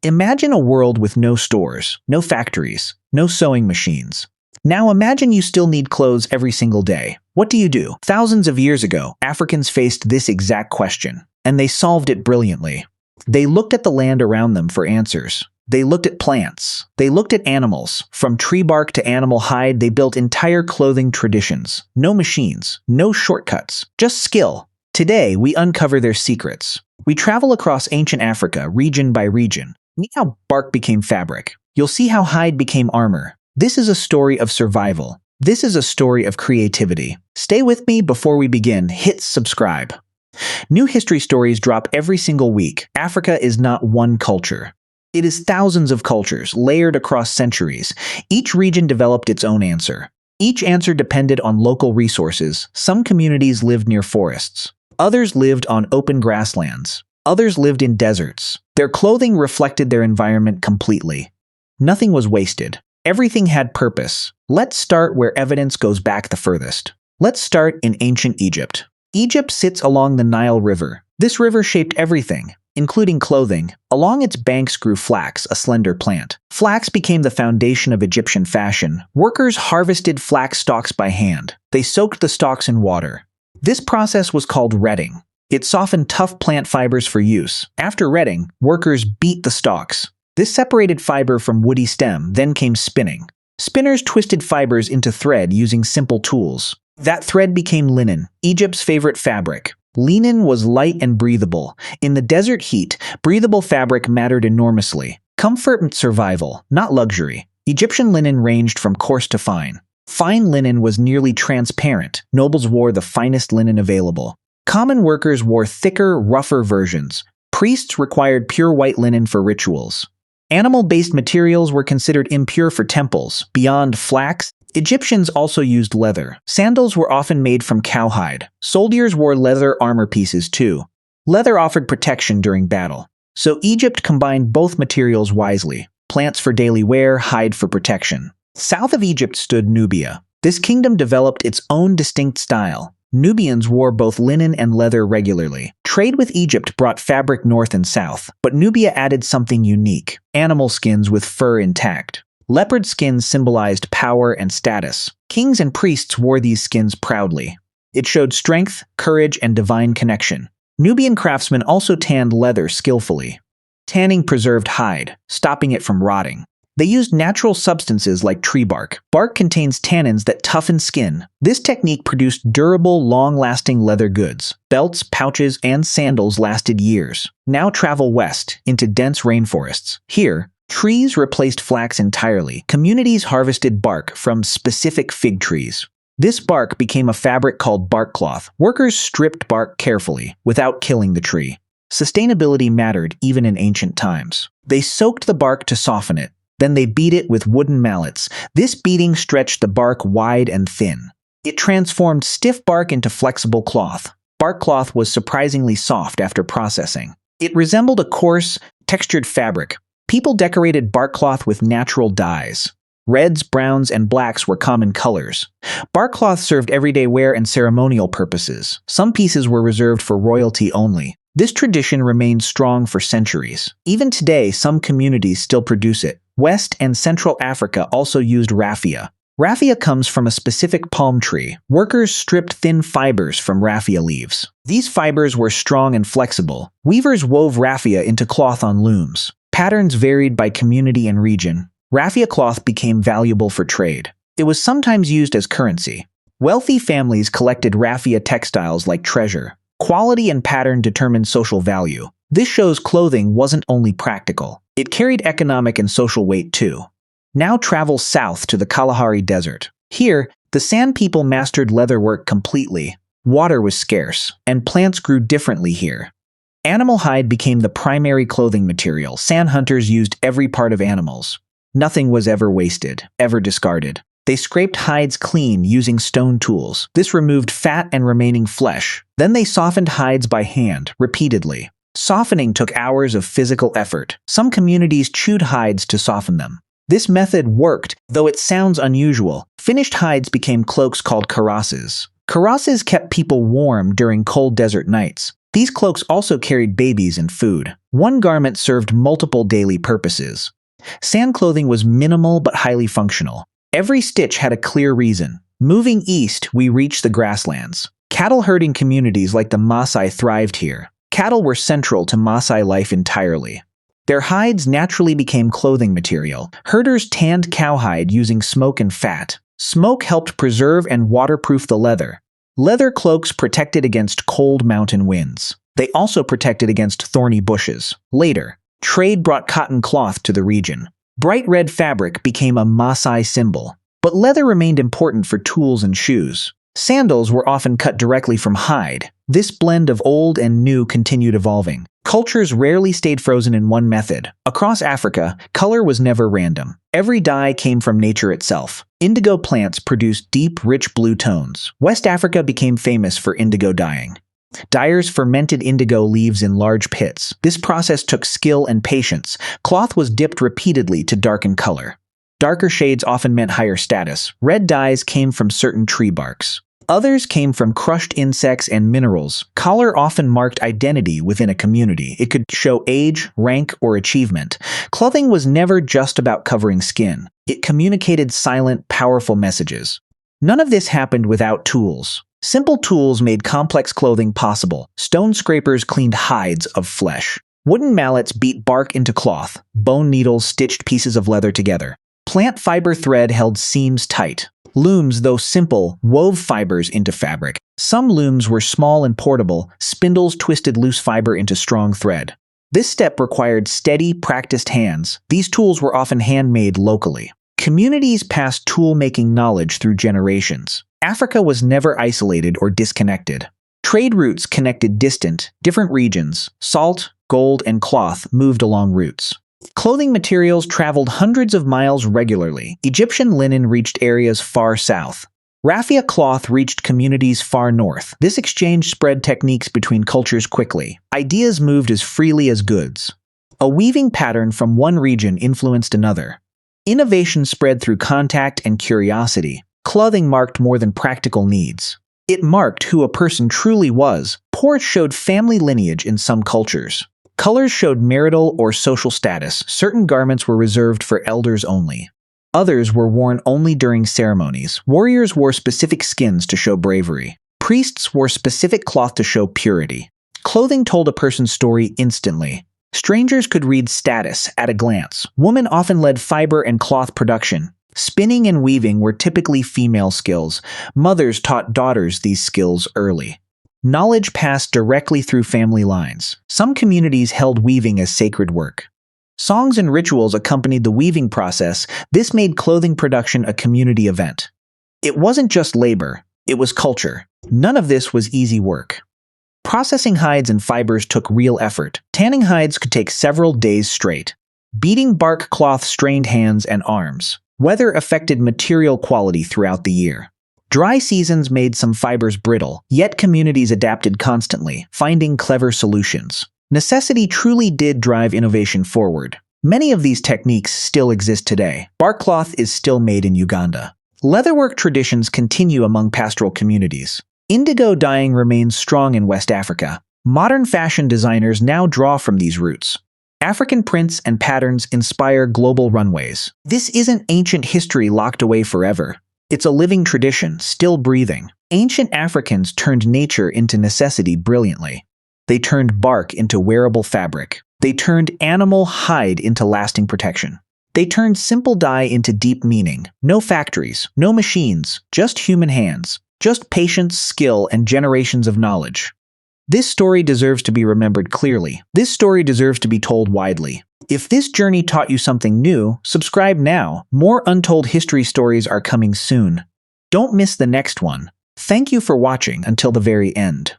Imagine a world with no stores, no factories, no sewing machines. Now imagine you still need clothes every single day. What do you do? Thousands of years ago, Africans faced this exact question, and they solved it brilliantly. They looked at the land around them for answers. They looked at plants. They looked at animals. From tree bark to animal hide, they built entire clothing traditions. No machines, no shortcuts, just skill. Today, we uncover their secrets. We travel across ancient Africa, region by region. See how bark became fabric. You'll see how hide became armor. This is a story of survival. This is a story of creativity. Stay with me before we begin. Hit subscribe. New history stories drop every single week. Africa is not one culture. It is thousands of cultures, layered across centuries. Each region developed its own answer. Each answer depended on local resources. Some communities lived near forests. Others lived on open grasslands. Others lived in deserts. Their clothing reflected their environment completely. Nothing was wasted. Everything had purpose. Let's start where evidence goes back the furthest. Let's start in ancient Egypt. Egypt sits along the Nile River. This river shaped everything, including clothing. Along its banks grew flax, a slender plant. Flax became the foundation of Egyptian fashion. Workers harvested flax stalks by hand. They soaked the stalks in water. This process was called retting. It softened tough plant fibers for use. After retting, workers beat the stalks. This separated fiber from woody stem, then came spinning. Spinners twisted fibers into thread using simple tools. That thread became linen, Egypt's favorite fabric. Linen was light and breathable. In the desert heat, breathable fabric mattered enormously. Comfort and survival, not luxury. Egyptian linen ranged from coarse to fine. Fine linen was nearly transparent. Nobles wore the finest linen available. Common workers wore thicker, rougher versions. Priests required pure white linen for rituals. Animal-based materials were considered impure for temples. Beyond flax, Egyptians also used leather. Sandals were often made from cowhide. Soldiers wore leather armor pieces too. Leather offered protection during battle. So Egypt combined both materials wisely. Plants for daily wear, hide for protection. South of Egypt stood Nubia. This kingdom developed its own distinct style. Nubians wore both linen and leather regularly. Trade with Egypt brought fabric north and south, but Nubia added something unique: animal skins with fur intact. Leopard skins symbolized power and status. Kings and priests wore these skins proudly. It showed strength, courage, and divine connection. Nubian craftsmen also tanned leather skillfully. Tanning preserved hide, stopping it from rotting. They used natural substances like tree bark. Bark contains tannins that toughen skin. This technique produced durable, long-lasting leather goods. Belts, pouches, and sandals lasted years. Now travel west, into dense rainforests. Here, trees replaced flax entirely. Communities harvested bark from specific fig trees. This bark became a fabric called bark cloth. Workers stripped bark carefully, without killing the tree. Sustainability mattered even in ancient times. They soaked the bark to soften it. Then they beat it with wooden mallets. This beating stretched the bark wide and thin. It transformed stiff bark into flexible cloth. Bark cloth was surprisingly soft after processing. It resembled a coarse, textured fabric. People decorated bark cloth with natural dyes. Reds, browns, and blacks were common colors. Bark cloth served everyday wear and ceremonial purposes. Some pieces were reserved for royalty only. This tradition remained strong for centuries. Even today, some communities still produce it. West and Central Africa also used raffia. Raffia comes from a specific palm tree. Workers stripped thin fibers from raffia leaves. These fibers were strong and flexible. Weavers wove raffia into cloth on looms. Patterns varied by community and region. Raffia cloth became valuable for trade. It was sometimes used as currency. Wealthy families collected raffia textiles like treasure. Quality and pattern determined social value. This shows clothing wasn't only practical. It carried economic and social weight too. Now travel south to the Kalahari Desert. Here, the San people mastered leatherwork completely. Water was scarce, and plants grew differently here. Animal hide became the primary clothing material. San hunters used every part of animals. Nothing was ever wasted, ever discarded. They scraped hides clean using stone tools. This removed fat and remaining flesh. Then they softened hides by hand, repeatedly. Softening took hours of physical effort. Some communities chewed hides to soften them. This method worked, though it sounds unusual. Finished hides became cloaks called karosses. Karosses kept people warm during cold desert nights. These cloaks also carried babies and food. One garment served multiple daily purposes. Sand clothing was minimal but highly functional. Every stitch had a clear reason. Moving east, we reached the grasslands. Cattle herding communities like the Maasai thrived here. Cattle were central to Maasai life entirely. Their hides naturally became clothing material. Herders tanned cowhide using smoke and fat. Smoke helped preserve and waterproof the leather. Leather cloaks protected against cold mountain winds. They also protected against thorny bushes. Later, trade brought cotton cloth to the region. Bright red fabric became a Maasai symbol. But leather remained important for tools and shoes. Sandals were often cut directly from hide. This blend of old and new continued evolving. Cultures rarely stayed frozen in one method. Across Africa, color was never random. Every dye came from nature itself. Indigo plants produced deep, rich blue tones. West Africa became famous for indigo dyeing. Dyers fermented indigo leaves in large pits. This process took skill and patience. Cloth was dipped repeatedly to darken color. Darker shades often meant higher status. Red dyes came from certain tree barks. Others came from crushed insects and minerals. Color often marked identity within a community. It could show age, rank, or achievement. Clothing was never just about covering skin. It communicated silent, powerful messages. None of this happened without tools. Simple tools made complex clothing possible. Stone scrapers cleaned hides of flesh. Wooden mallets beat bark into cloth. Bone needles stitched pieces of leather together. Plant fiber thread held seams tight. Looms, though simple, wove fibers into fabric. Some looms were small and portable. Spindles twisted loose fiber into strong thread. This step required steady, practiced hands. These tools were often handmade locally. Communities passed tool-making knowledge through generations. Africa was never isolated or disconnected. Trade routes connected different regions. Salt, gold, and cloth moved along routes. Clothing materials traveled hundreds of miles regularly. Egyptian linen reached areas far south. Raffia cloth reached communities far north. This exchange spread techniques between cultures quickly. Ideas moved as freely as goods. A weaving pattern from one region influenced another. Innovation spread through contact and curiosity. Clothing marked more than practical needs. It marked who a person truly was. Ports showed family lineage in some cultures. Colors showed marital or social status. Certain garments were reserved for elders only. Others were worn only during ceremonies. Warriors wore specific skins to show bravery. Priests wore specific cloth to show purity. Clothing told a person's story instantly. Strangers could read status at a glance. Women often led fiber and cloth production. Spinning and weaving were typically female skills. Mothers taught daughters these skills early. Knowledge passed directly through family lines. Some communities held weaving as sacred work. Songs and rituals accompanied the weaving process. This made clothing production a community event. It wasn't just labor, it was culture. None of this was easy work. Processing hides and fibers took real effort. Tanning hides could take several days straight. Beating bark cloth strained hands and arms. Weather affected material quality throughout the year. Dry seasons made some fibers brittle, yet communities adapted constantly, finding clever solutions. Necessity truly did drive innovation forward. Many of these techniques still exist today. Bark cloth is still made in Uganda. Leatherwork traditions continue among pastoral communities. Indigo dyeing remains strong in West Africa. Modern fashion designers now draw from these roots. African prints and patterns inspire global runways. This isn't ancient history locked away forever. It's a living tradition, still breathing. Ancient Africans turned nature into necessity brilliantly. They turned bark into wearable fabric. They turned animal hide into lasting protection. They turned simple dye into deep meaning. No factories, no machines, just human hands. Just patience, skill, and generations of knowledge. This story deserves to be remembered clearly. This story deserves to be told widely. If this journey taught you something new, subscribe now. More untold history stories are coming soon. Don't miss the next one. Thank you for watching until the very end.